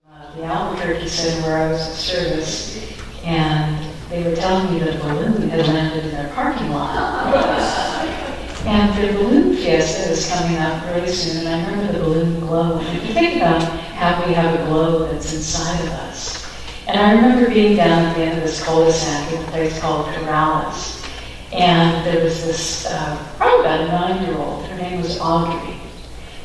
The Albuquerque Center where I was at service, and they were telling me that a balloon had landed in their parking lot. And their balloon fiesta is coming up really soon, and I remember the balloon globe. And if you think about how we have a globe that's inside of us. And I remember being down at the end of this cul-de-sac in a place called Corrales, and there was this, probably about a 9-year-old, her name was Audrey.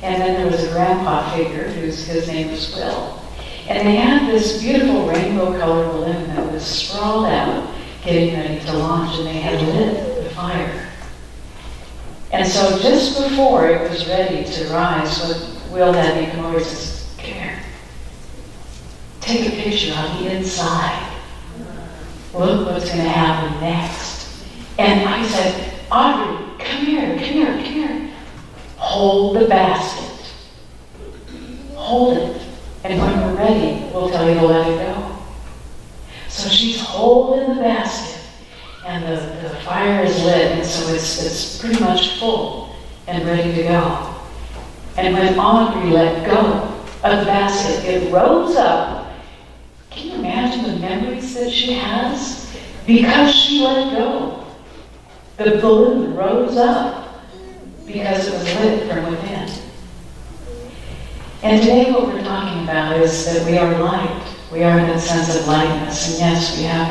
And then there was a grandpa figure, his name was Will. And they had this beautiful rainbow-colored balloon that was sprawled out, getting ready to launch, and they had lit the fire. And so just before it was ready to rise, Will had me come over and says, "Come here. Take a picture of the inside. Look what's going to happen next." And I said, "Audrey, come here. Hold the basket. Hold it. And when we're ready, we'll tell you to let it go." So she's holding the basket, and the fire is lit, and so it's pretty much full and ready to go. And when Audrey let go of the basket, it rose up. Can you imagine the memories that she has? Because she let go. The balloon rose up because it was lit from within. And today what we're talking about is that we are light. We are in that sense of lightness. And yes, we have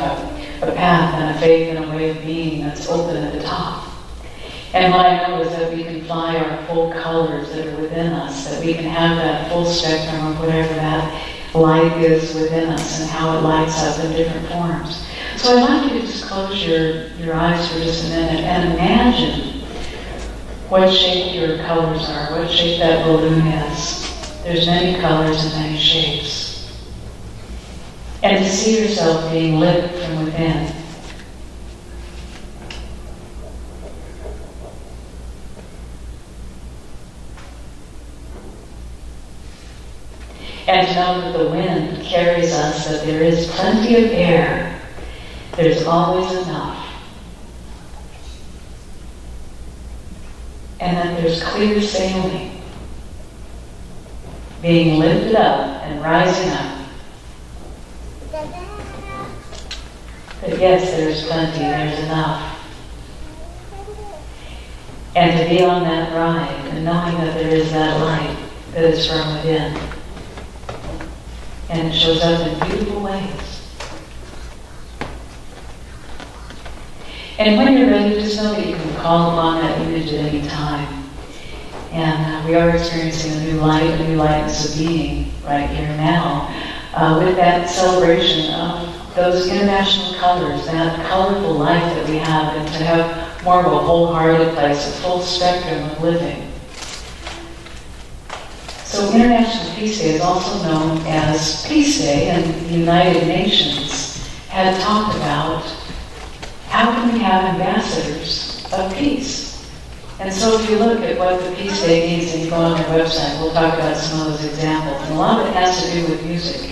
a path and a faith and a way of being that's open at the top. And what I know is that we can fly our full colors that are within us, that we can have that full spectrum of whatever that light is within us and how it lights up in different forms. So I'd like you to just close your eyes for just a minute and imagine what shape your colors are, what shape that balloon is. There's many colors and many shapes. And to see yourself being lit from within. And to know that the wind carries us, that there is plenty of air. There's always enough. And that there's clear sailing. Being lifted up and rising up. That yes, there's plenty, there's enough. And to be on that ride and knowing that there is that light that is from within. And it shows up in beautiful ways. And when you're ready, just know that you can call upon that image at any time. And we are experiencing a new light, a new lightness of being right here now with that celebration of those international colors, that colorful life that we have, and to have more of a wholehearted place, a full spectrum of living. So International Peace Day is also known as Peace Day, and the United Nations had talked about how can we have ambassadors of peace. And so if you look at what the Peace Day means and you go on their website, we'll talk about some of those examples. And a lot of it has to do with music.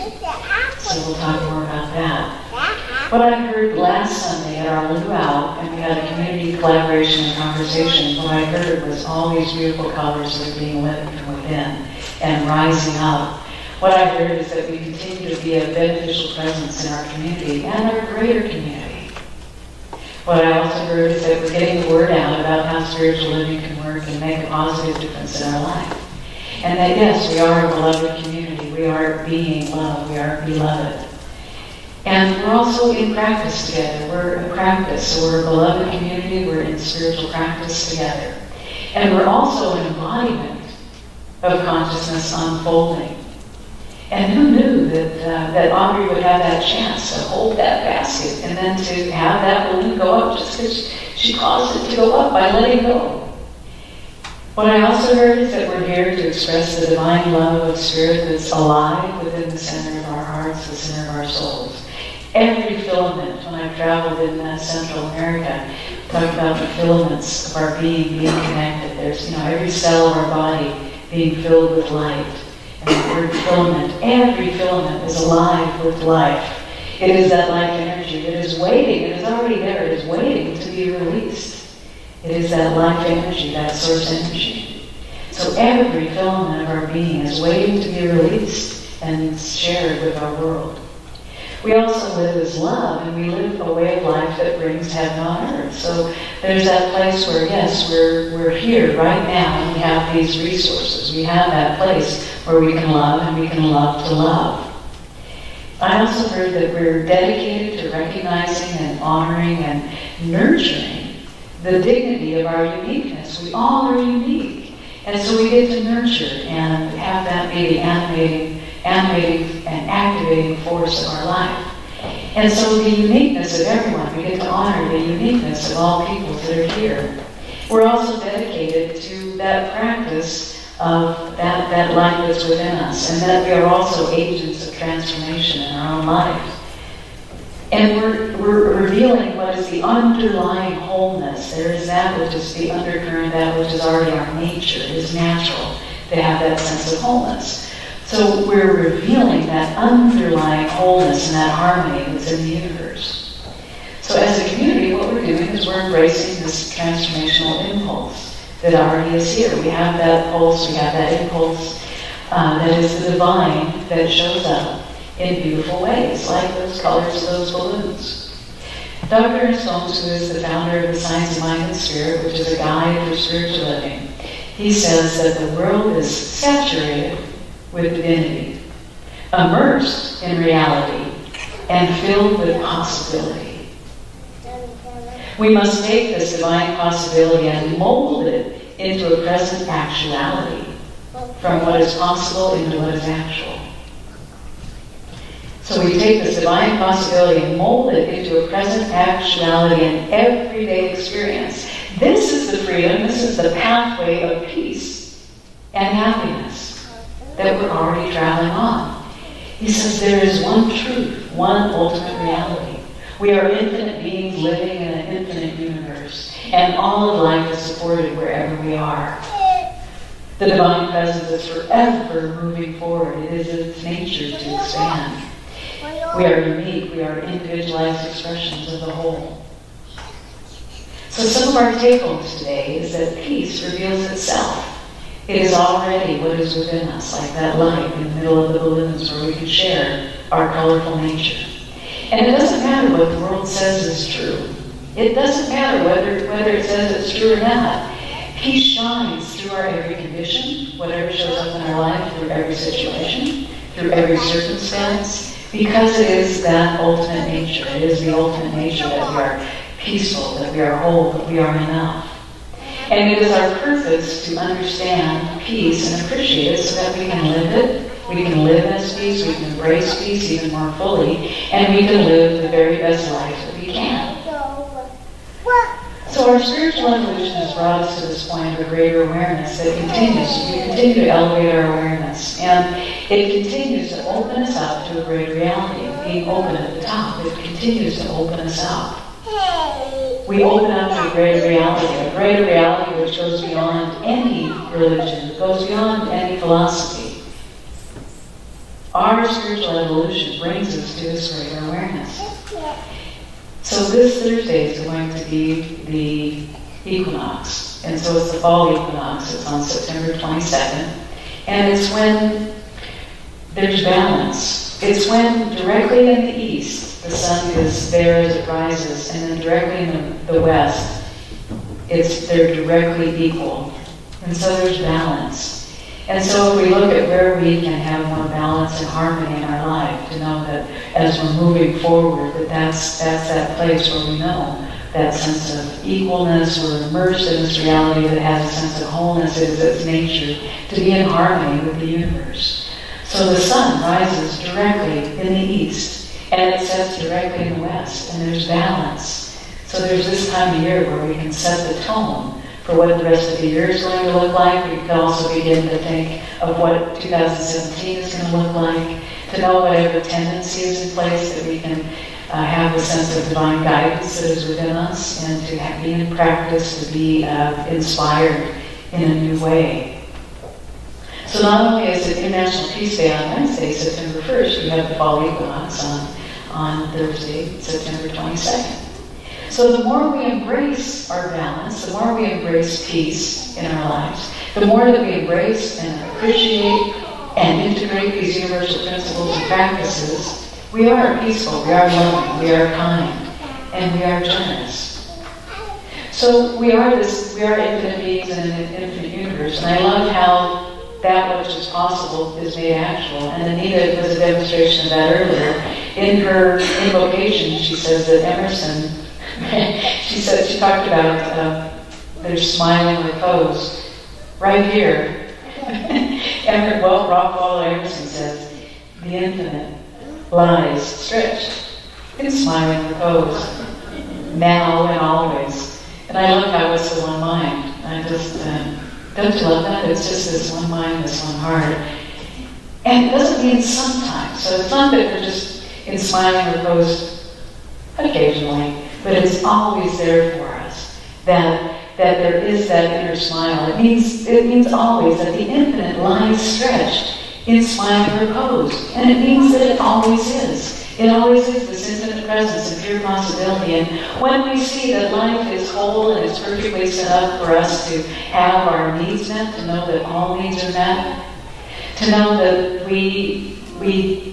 So we'll talk more about that. What I heard last Sunday at our luau, and we had a community collaboration and conversation, what I heard was all these beautiful colors that are being lit from within and rising up. What I heard is that we continue to be a beneficial presence in our community and our greater community. What I also heard is that we're getting the word out about how spiritual living can work and make a positive difference in our life. And that yes, we are a beloved community. We are being loved. We are beloved. And we're also in practice together. We're in practice. So we're a beloved community. We're in spiritual practice together. And we're also an embodiment of consciousness unfolding. And who knew that Audrey would have that chance to hold that basket and then to have that balloon go up just because she caused it to go up by letting go. What I also heard is that we're here to express the divine love of Spirit that's alive within the center of our hearts, the center of our souls. Every filament, when I've traveled in Central America, talked about the filaments of our being connected. There's, every cell of our body being filled with light. And the word filament, every filament is alive with life. It is that life energy that is waiting, it is already there, it is waiting to be released. It is that life energy, that source energy. So every filament of our being is waiting to be released. and shared with our world. We also live as love, and we live a way of life that brings heaven on earth. So there's that place where, yes, we're here right now, and we have these resources. We have that place where we can love, and we can love to love. I also heard that we're dedicated to recognizing and honoring and nurturing the dignity of our uniqueness. We all are unique. And so we get to nurture and have that be the animating and activating force of our life. And so the uniqueness of everyone, we get to honor the uniqueness of all peoples that are here. We're also dedicated to that practice of that life that's within us, and that we are also agents of transformation in our own life. And we're revealing what is the underlying wholeness. There is that which is the undercurrent, that which is already our nature. It is natural to have that sense of wholeness. So we're revealing that underlying wholeness and that harmony that's in the universe. So as a community, what we're doing is we're embracing this transformational impulse that already is here. We have that pulse, we have that impulse that is the divine that shows up in beautiful ways, like those colors of those balloons. Dr. Ernest Holmes, who is the founder of the Science of Mind and Spirit, which is a guide for spiritual living, he says that the world is saturated with divinity, immersed in reality, and filled with possibility. We must take this divine possibility and mold it into a present actuality, from what is possible into what is actual. So we take this divine possibility and mold it into a present actuality in everyday experience. This is the freedom, this is the pathway of peace and happiness that we're already traveling on. He says there is one truth, one ultimate reality. We are infinite beings living in an infinite universe, and all of life is supported wherever we are. The divine presence is forever moving forward. It is its nature to expand. We are unique. We are individualized expressions of the whole. So some of our take-homes today is that peace reveals itself. It is already what is within us, like that light in the middle of the balloons where we can share our colorful nature. And it doesn't matter what the world says is true. It doesn't matter whether it says it's true or not. Peace shines through our every condition, whatever shows up in our life, through every situation, through every circumstance, because it is that ultimate nature. It is the ultimate nature that we are peaceful, that we are whole, that we are enough. And it is our purpose to understand peace and appreciate it so that we can live it. We can live as peace, we can embrace peace even more fully, and we can live the very best life that we can. So our spiritual evolution has brought us to this point of a greater awareness that continues. We continue to elevate our awareness, and it continues to open us up to a greater reality. Being open at the top, it continues to open us up. We open up to a greater reality which goes beyond any religion, it goes beyond any philosophy. Our spiritual evolution brings us to this greater awareness. So this Thursday is going to be the equinox, and so it's the fall equinox. It's on September 22nd, and it's when there's balance. It's when directly in the east, the sun is there as it rises, and then directly in the west, they're directly equal. And so there's balance. And so if we look at where we can have more balance and harmony in our life, to know that as we're moving forward, that's that place where we know that sense of equalness, we're immersed in this reality that has a sense of wholeness, it is its nature to be in harmony with the universe. So the sun rises directly in the east, and it sets directly in the west, and there's balance. So there's this time of year where we can set the tone for what the rest of the year is going to look like. We can also begin to think of what 2017 is going to look like, to know whatever tendency is in place, that we can have a sense of divine guidance that is within us, and to be in practice, to be inspired in a new way. So not only is it International Peace Day on Wednesday, September 1st, we have the fall equinox on Thursday, September 22nd. So the more we embrace our balance, the more we embrace peace in our lives, the more that we embrace and appreciate and integrate these universal principles and practices, we are peaceful, we are loving, we are kind, and we are generous. So we are infinite beings in an infinite universe, and I love how that which is possible is made actual. And Anita was a demonstration of that earlier. In her invocation, she says that Emerson, she talked about their smiling repose right here. Ralph Waldo Emerson says, the infinite lies stretched in smiling repose, now and always. And I love how it's the one mind. I just, don't you love that? It's just this one mind, this one heart. And it doesn't mean sometimes. So it's not that we're just in smiling repose occasionally, but it's always there for us. That there is that inner smile. It means always that the infinite lies stretched in smiling repose. And it means that it always is. It always is this infinite presence and pure possibility. And when we see that life is whole and is perfectly set up for us to have our needs met, to know that all needs are met, to know that we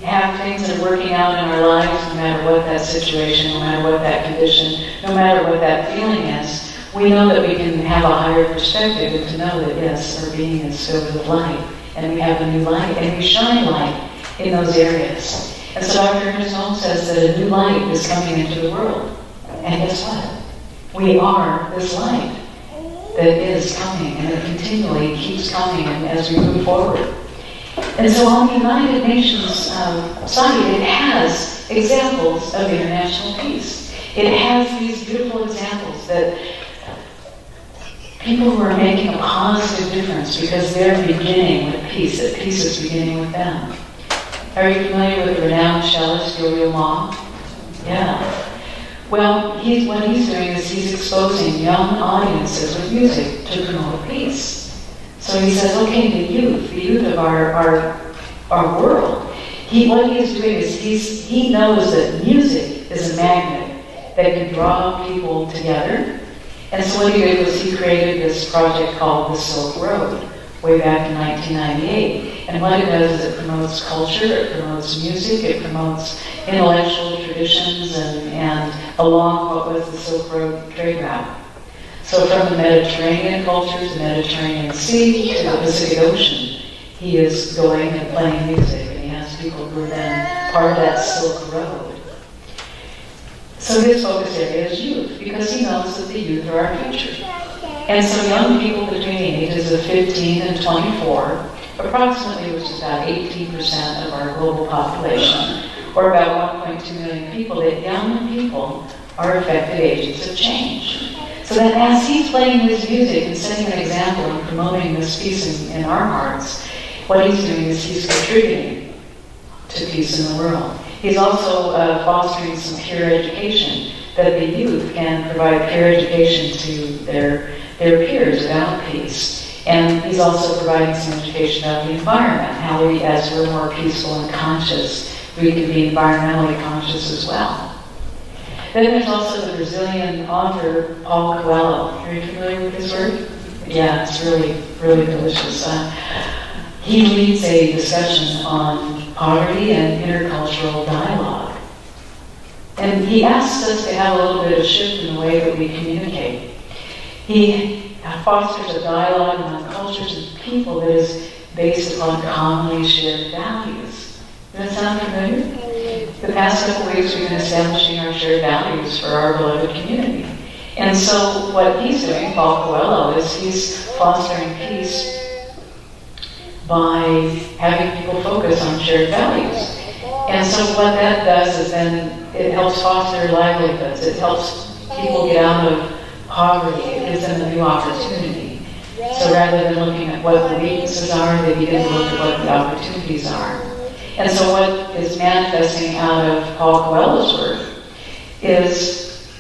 have things that are working out in our lives, no matter what that situation, no matter what that condition, no matter what that feeling is, we know that we can have a higher perspective and to know that, yes, our being is filled with light, and we have a new light, and we shine light in those areas. And so Dr. Ernest Holmes says that a new light is coming into the world. And guess what? We are this light that is coming, and it continually keeps coming as we move forward. And so on the United Nations site, it has examples of international peace. It has these beautiful examples that people who are making a positive difference because they're beginning with peace, that peace is beginning with them. Are you familiar with the renowned cellist Yo-Yo Ma? Yeah. Well, what he's doing is he's exposing young audiences with music to promote peace. So he says, okay, the youth of our world, what he's doing is he knows that music is a magnet that can draw people together. And so what he did was he created this project called the Silk Road way back in 1998. And what it does is it promotes culture, it promotes music, it promotes intellectual traditions, and along what was the Silk Road trade route. So from the Mediterranean cultures, the Mediterranean Sea, to the Pacific Ocean, he is going and playing music, and he has people who are then part of that Silk Road. So his focus area is youth, because he knows that the youth are our future. And so young people between the ages of 15 and 24, approximately, which is about 18% of our global population, or about 1.2 million people, that young people are effective agents of change. So that as he's playing this music and setting an example and promoting this peace in our hearts, what he's doing is he's contributing to peace in the world. He's also fostering some peer education, that the youth can provide peer education to their peers about peace. And he's also providing some education about the environment, how we, as we're more peaceful and conscious, we can be environmentally conscious as well. Then there's also the Brazilian author, Paulo Coelho. Are you familiar with his work? Yeah, it's really, really delicious. He leads a discussion on poverty and intercultural dialogue. And he asks us to have a little bit of shift in the way that we communicate. He fosters a dialogue among cultures and people that is based upon commonly shared values. Does that sound familiar? The past couple of weeks we've been establishing our shared values for our beloved community. And so what he's doing, Paulo Coelho, is he's fostering peace by having people focus on shared values. And so what that does is then it helps foster livelihoods. It helps people get out of poverty. It gives them a new opportunity. So rather than looking at what the weaknesses are, they begin to look at what the opportunities are. And so what is manifesting out of Paulo Coelho's work is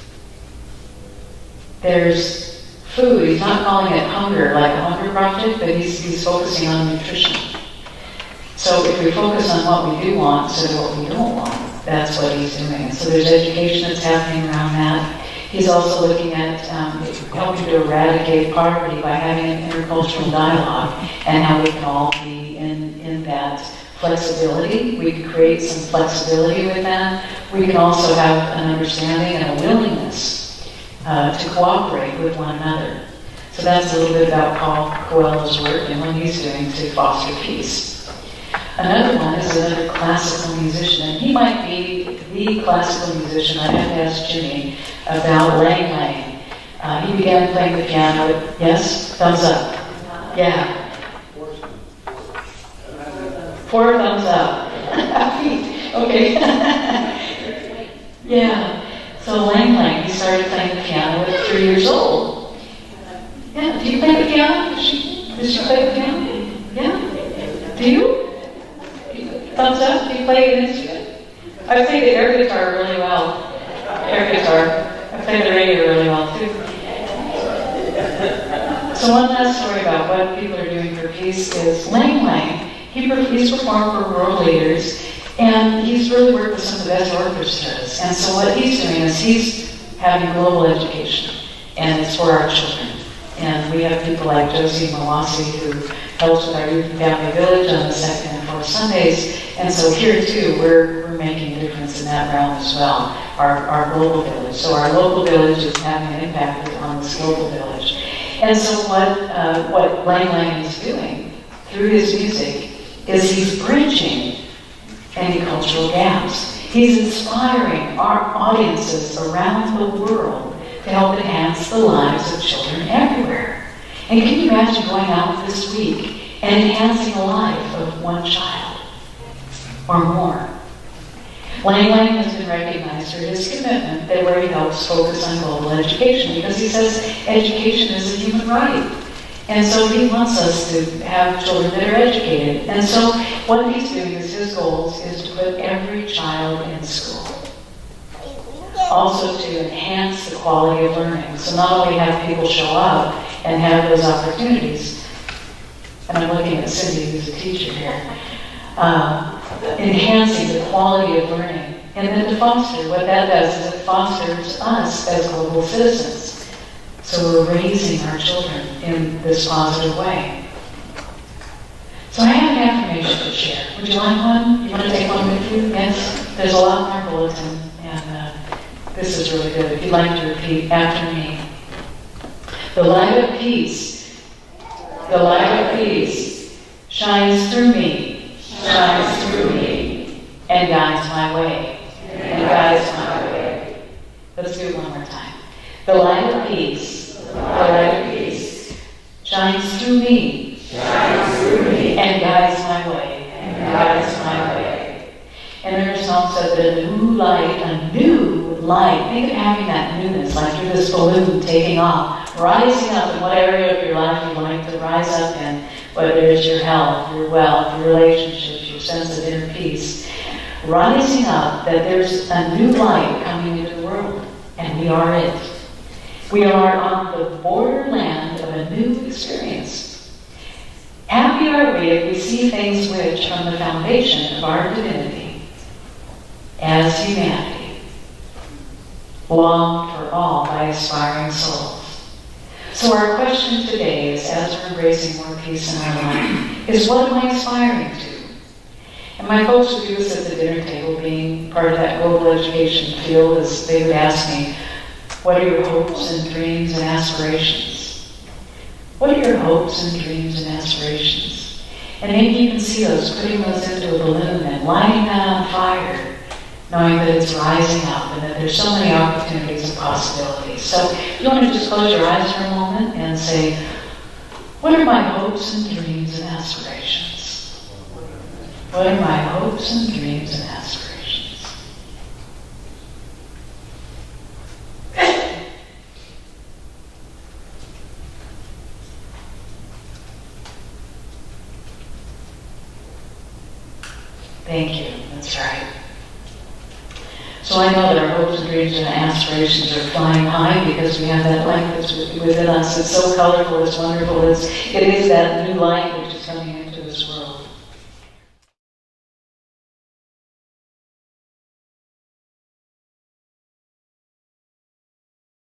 there's food. He's not calling it hunger, like a hunger project, but he's focusing on nutrition. So if we focus on what we do want instead of what we don't want, that's what he's doing. So there's education that's happening around that. He's also looking at helping to eradicate poverty by having an intercultural dialogue and how we can all be in that flexibility. We can create some flexibility with that. We can also have an understanding and a willingness to cooperate with one another. So that's a little bit about Paul Coelho's work and what he's doing to foster peace. Another one is another classical musician, and he might be the classical musician. I have to ask Jimmy about Lang Lang. He began playing the piano. Yes? Thumbs up. Yeah. 4 thumbs up. Okay. Yeah. So Lang Lang, he started playing the piano at 3 years old. Yeah. Do you play the piano? Does she play the piano? Yeah. Do you? Thumbs up. Do you play an instrument? I play the air guitar really well. Air guitar. I play the radio really well too. So one last story about what people are doing for peace is Lang Lang. He's performed for world leaders, and he's really worked with some of the best orchestras. And so what he's doing is he's having global education, and it's for our children. And we have people like Josie Mawasi who helps with our Youth and Family Village on the second and fourth Sundays. And so here too, we're making a difference in that realm as well, our global village. So our local village is having an impact on this global village. And so what Lang Lang is doing through his music is he's bridging any cultural gaps. He's inspiring our audiences around the world to help enhance the lives of children everywhere. And can you imagine going out this week and enhancing the life of one child or more? Lang Lang has been recognized for his commitment that where he helps focus on global education, because he says education is a human right. And so he wants us to have children that are educated. And so what he's doing is his goals is to put every child in school. Also to enhance the quality of learning. So not only have people show up and have those opportunities, and I'm looking at Cindy who's a teacher here, enhancing the quality of learning. And then to foster, what that does is it fosters us as global citizens. So we're raising our children in this positive way. So I have an affirmation to share. Would you like one? You want to take one with you? Yes? There's a lot in our bulletin, and this is really good. If you'd like to repeat after me. The light of peace, shines through me, and guides my way, Let's do it one more time. The light of peace, shines through me, and guides my way, And there's a song said that a new light, think of having that newness, like you're this balloon taking off, rising up in what area of your life you'd like to rise up in, whether it's your health, your wealth, your relationships, your sense of inner peace. Rising up, that there's a new light coming into the world, and we are it. We are on the borderland of a new experience. Happy are we if we see things which, from the foundation of our divinity, as humanity, longed for all by aspiring souls. So our question today is, as we're embracing more peace in our life, is what am I aspiring to? And my folks would do this at the dinner table, being part of that global education field, as they would ask me, what are your hopes and dreams and aspirations? What are your hopes and dreams and aspirations? And maybe you can see those, putting those into a balloon and lighting that on fire, knowing that it's rising up and that there's so many opportunities and possibilities. So if you want to just close your eyes for a moment and say, what are my hopes and dreams and aspirations? What are my hopes and dreams and aspirations? Thank you. That's right. So I know that our hopes and dreams and aspirations are flying high because we have that light that's within us. It's so colorful, it's wonderful. It is that new light which is